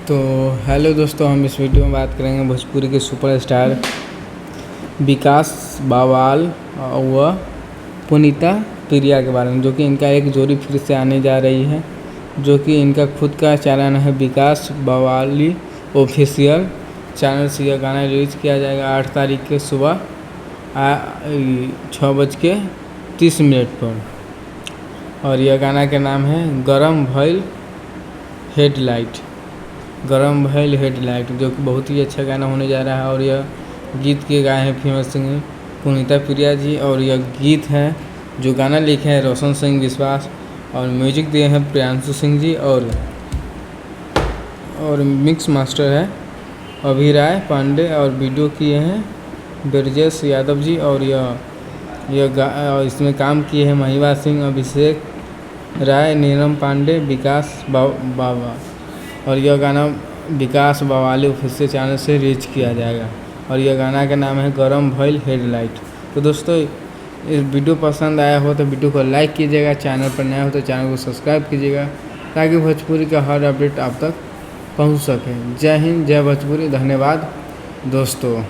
तो हेलो दोस्तों, हम इस वीडियो में बात करेंगे भोजपुरी के सुपरस्टार विकास बावाल व पुनीता प्रिया के बारे में, जो कि इनका एक जोड़ी फिर से आने जा रही है, जो कि इनका खुद का चैनल है विकास बावाली ऑफिशियल चैनल से यह गाना रिलीज किया जाएगा 8 तारीख के सुबह 6:30 पर। और यह गाना का नाम है गरम भइल हेडलाइट, जो कि बहुत ही अच्छा गाना होने जा रहा है। और यह गीत के गाए हैं फेमस सिंगर पुनीता प्रिया जी, और यह गीत है जो गाना लिखे हैं रोशन सिंह विश्वास, और म्यूजिक दिए हैं प्रियांशु सिंह जी, और मिक्स मास्टर है अभिराय पांडे, और वीडियो किए हैं ब्रजेश यादव जी। और इसमें काम किए हैं महिवा सिंह, अभिषेक राय, नीलम पांडे, विकास बाबा। और यह गाना विकास बावाली ऑफिशियल चैनल से रिलीज किया जाएगा, और यह गाना का नाम है गरम भइल हेडलाइट। तो दोस्तों, इस वीडियो पसंद आया हो तो वीडियो को लाइक कीजिएगा, चैनल पर नया हो तो चैनल को सब्सक्राइब कीजिएगा, ताकि भोजपुरी का हर अपडेट आप तक पहुंच सके। जय हिंद, जय भोजपुरी। धन्यवाद दोस्तों।